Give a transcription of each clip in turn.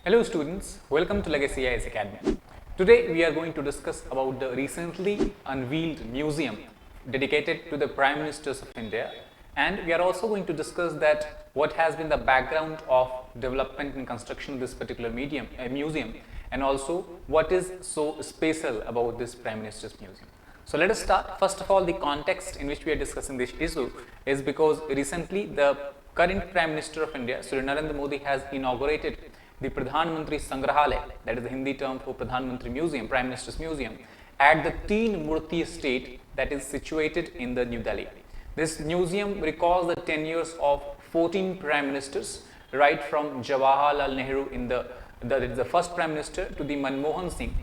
Hello students, welcome to Legacy IAS Academy. Today we are going to discuss about the recently unveiled museum dedicated to the Prime Ministers of India, and we are also going to discuss that what has been the background of development and construction of this particular museum, and also what is so special about this Prime Ministers Museum. So let us start. First of all, the context in which we are discussing this issue is because recently the current Prime Minister of India, Sri Narendra Modi, has inaugurated the Pradhan Mantri Sangrahalaya, that is the Hindi term for Pradhan Mantri Museum, Prime Minister's Museum, at the Teen Murti estate that is situated in the New Delhi. This museum recalls the tenures of 14 Prime Ministers, right from Jawaharlal Nehru the first Prime Minister to the Manmohan Singh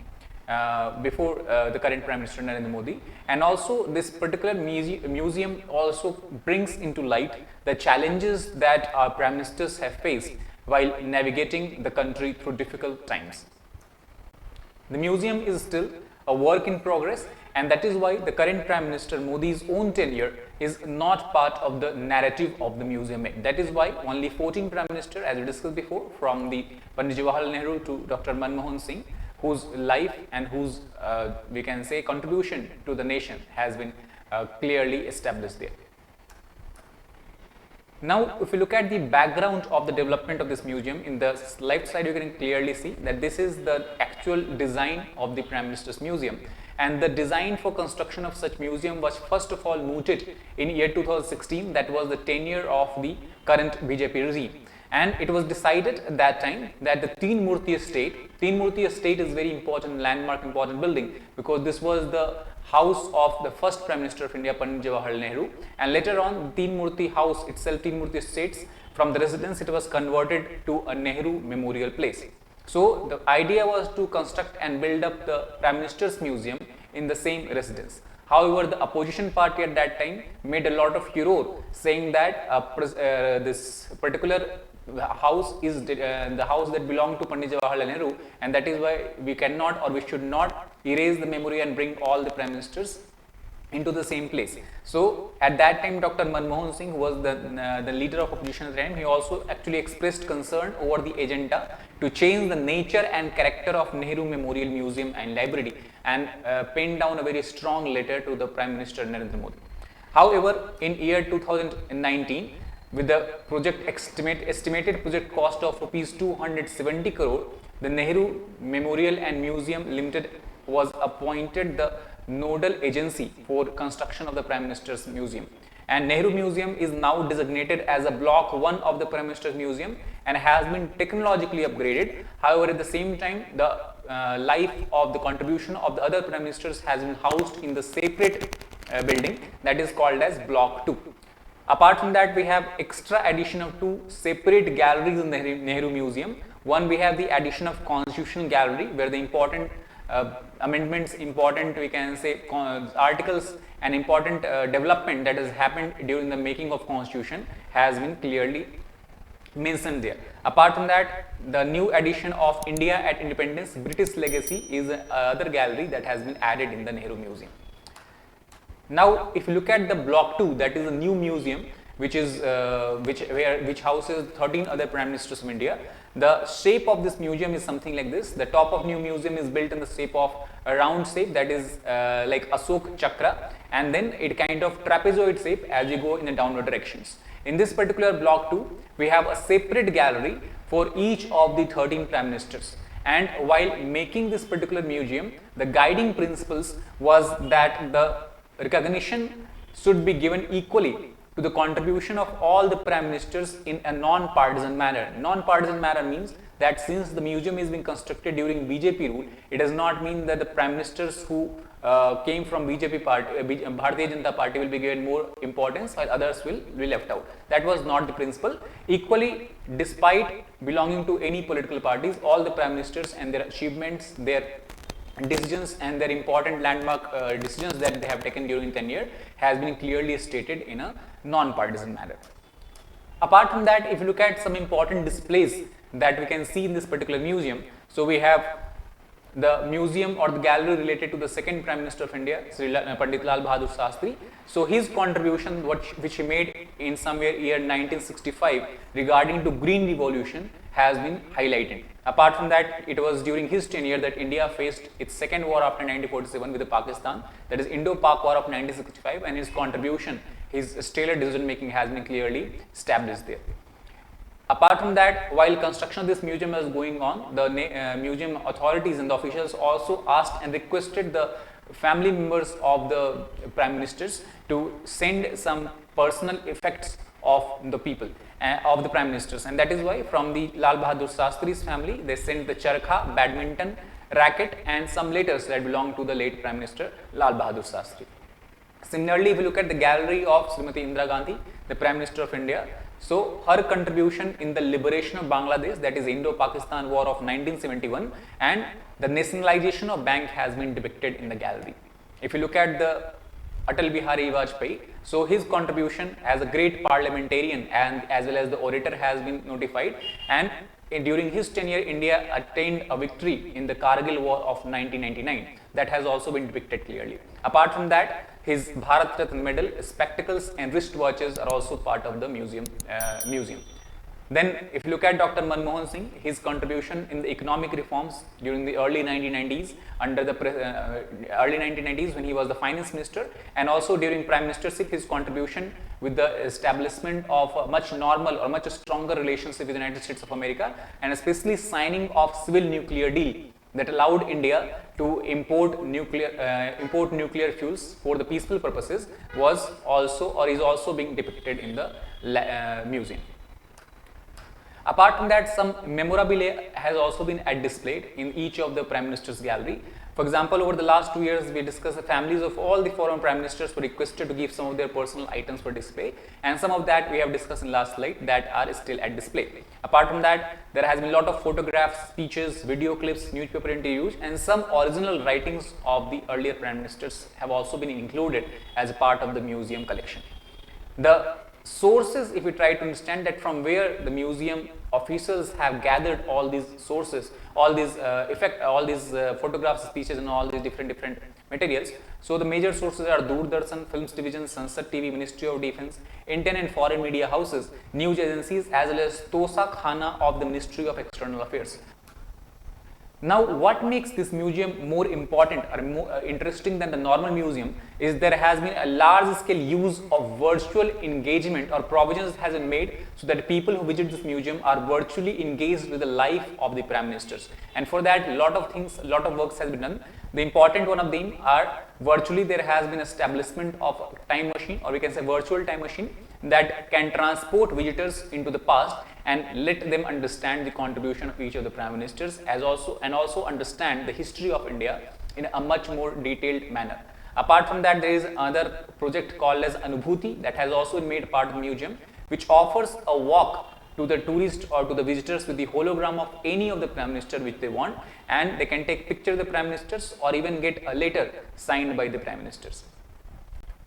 before the current Prime Minister Narendra Modi, and also this particular museum also brings into light the challenges that our Prime Ministers have faced while navigating the country through difficult times. The museum is still a work in progress, and that is why the current Prime Minister Modi's own tenure is not part of the narrative of the museum. That is why only 14 Prime Ministers, as we discussed before, from the Pandit Jawaharlal Nehru to Dr. Manmohan Singh, whose life and whose we can say contribution to the nation has been clearly established there. Now, if you look at the background of the development of this museum, in the left side you can clearly see that this is the actual design of the Prime Minister's Museum, and the design for construction of such museum was first of all mooted in year 2016, that was the tenure of the current BJP regime. And it was decided at that time that the Teen Murti estate is very important, landmark, important building, because this was the house of the first Prime Minister of India, Pandit Jawaharlal Nehru, and later on Teen Murti house itself, Teen Murti estates, from the residence it was converted to a Nehru Memorial Place. So the idea was to construct and build up the Prime Minister's Museum in the same residence. However, the opposition party at that time made a lot of furore, saying that this particular house is the house that belonged to Pandit Jawaharlal Nehru, and that is why we cannot or we should not erase the memory and bring all the Prime Ministers into the same place. So at that time, Dr. Manmohan Singh, who was the leader of opposition at the time, he also actually expressed concern over the agenda to change the nature and character of Nehru Memorial Museum and Library, and penned down a very strong letter to the Prime Minister Narendra Modi. However, in year 2019, with the estimated project cost of rupees 270 crore, the Nehru Memorial and Museum Limited was appointed the nodal agency for construction of the Prime Minister's Museum, and Nehru Museum is now designated as a block 1 of the Prime Minister's Museum and has been technologically upgraded. However, at the same time, the life of the contribution of the other Prime Ministers has been housed in the separate building that is called as block 2. Apart from that, we have extra addition of 2 separate galleries in the Nehru Museum. One, we have the addition of Constitution Gallery, where the important amendments, important we can say articles and important development that has happened during the making of Constitution has been clearly mentioned there. Apart from that, the new addition of India at Independence, British Legacy, is another gallery that has been added in the Nehru Museum. Now, if you look at the block 2, that is a new museum which houses 13 other Prime Ministers of India. The shape of this museum is something like this. The top of new museum is built in the shape of a round shape, that is like Ashok Chakra, and then it kind of trapezoid shape as you go in the downward directions. In this particular block 2, we have a separate gallery for each of the 13 Prime Ministers. And while making this particular museum, the guiding principles was that the recognition should be given equally to the contribution of all the Prime Ministers in a non-partisan manner. Non-partisan manner means that since the museum is being constructed during BJP rule, it does not mean that the Prime Ministers who came from BJP party, Bharatiya Janata Party, will be given more importance while others will be left out. That was not the principle. Equally, despite belonging to any political parties, all the Prime Ministers and their achievements, their decisions and their important landmark decisions that they have taken during tenure has been clearly stated in a non-partisan manner. Apart from that, if you look at some important displays that we can see in this particular museum, so we have the museum or the gallery related to the second Prime Minister of India, Pandit Lal Bahadur Shastri. So his contribution which he made in somewhere year 1965 regarding to green revolution has been highlighted. Apart from that, it was during his tenure that India faced its second war after 1947 with the Pakistan, that is Indo-Pak War of 1965, and his contribution, his stellar decision making has been clearly established there. Apart from that, while construction of this museum was going on, the museum authorities and the officials also asked and requested the family members of the prime ministers to send some personal effects of the people, of the prime ministers, and that is why from the Lal Bahadur Shastri's family they sent the charkha, badminton racket and some letters that belonged to the late Prime Minister Lal Bahadur Shastri. Similarly, if you look at the gallery of Srimati Indira Gandhi, the Prime Minister of India, so her contribution in the liberation of Bangladesh, that is Indo-Pakistan War of 1971, and the nationalization of bank has been depicted in the gallery. If you look at the Atal Bihari Vajpayee, so his contribution as a great parliamentarian and as well as the orator has been notified, and during his tenure India attained a victory in the Kargil War of 1999, that has also been depicted clearly. Apart from that, his Bharat Ratna medal, spectacles and wristwatches are also part of the museum. Then if you look at Dr. Manmohan Singh, his contribution in the economic reforms during the early 1990s, under the early 1990s when he was the finance minister, and also during prime ministership, his contribution with the establishment of a much normal or much stronger relationship with the United States of America, and especially signing of civil nuclear deal that allowed India to import nuclear fuels for the peaceful purposes, was also or is also being depicted in the museum. Apart from that, some memorabilia has also been displayed in each of the Prime Minister's gallery. For example, over the last 2 years, we discussed the families of all the foreign Prime Ministers were requested to give some of their personal items for display, and some of that we have discussed in last slide that are still at display. Apart from that, there has been a lot of photographs, speeches, video clips, newspaper interviews, and some original writings of the earlier Prime Ministers have also been included as a part of the museum collection. The sources, if we try to understand that from where the museum officers have gathered all these sources, all these photographs, speeches and all these different materials. So the major sources are Doordarshan, Films Division, Sansad TV, Ministry of Defense, Indian and foreign media houses, news agencies, as well as Tosa Khana of the Ministry of External Affairs. Now, what makes this museum more important or more interesting than the normal museum is there has been a large scale use of virtual engagement, or provisions has been made so that people who visit this museum are virtually engaged with the life of the Prime Ministers. And for that, a lot of works has been done. The important one of them are virtually there has been establishment of a time machine, or we can say virtual time machine, that can transport visitors into the past and let them understand the contribution of each of the Prime Ministers, and also understand the history of India in a much more detailed manner. Apart from that, there is another project called as Anubhuti that has also been made part of the museum, which offers a walk to the tourists or to the visitors with the hologram of any of the Prime Minister which they want, and they can take picture of the Prime Ministers or even get a letter signed by the Prime Ministers.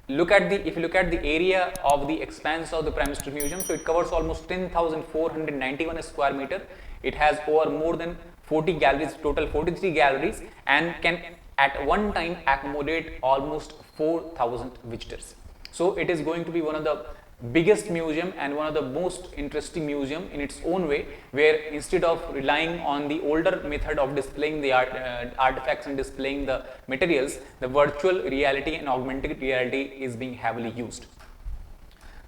If you look at the area of the expanse of the Prime Minister Museum, so it covers almost 10,491 square meter. It has over more than 40 galleries, total 43 galleries, and can at one time accommodate almost 4,000 visitors. So it is going to be one of the biggest museum and one of the most interesting museum in its own way, where instead of relying on the older method of displaying the artifacts and displaying the materials, the virtual reality and augmented reality is being heavily used.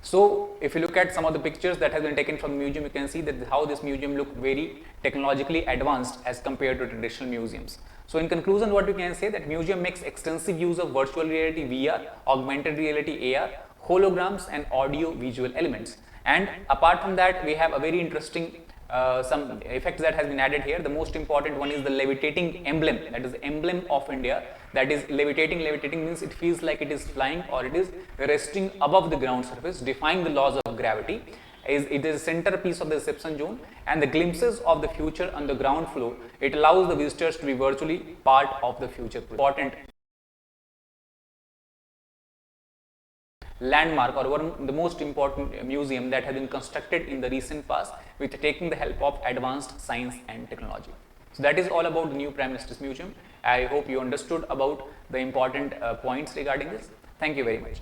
So if you look at some of the pictures that have been taken from the museum, you can see that how this museum look very technologically advanced as compared to traditional museums. So in conclusion, what we can say that museum makes extensive use of virtual reality, VR, augmented reality, AR, holograms and audio visual elements. And apart from that, we have a very interesting some effects that has been added here. The most important one is the levitating emblem, that is the emblem of India, that is levitating. Levitating means it feels like it is flying or it is resting above the ground surface, defying the laws of gravity. It is a centerpiece of the reception zone, and the glimpses of the future on the ground floor, it allows the visitors to be virtually part of the future. Important landmark, or one of the most important museum that has been constructed in the recent past with taking the help of advanced science and technology. So that is all about the new Prime Minister's Museum. I hope you understood about the important points regarding this. Thank you very much.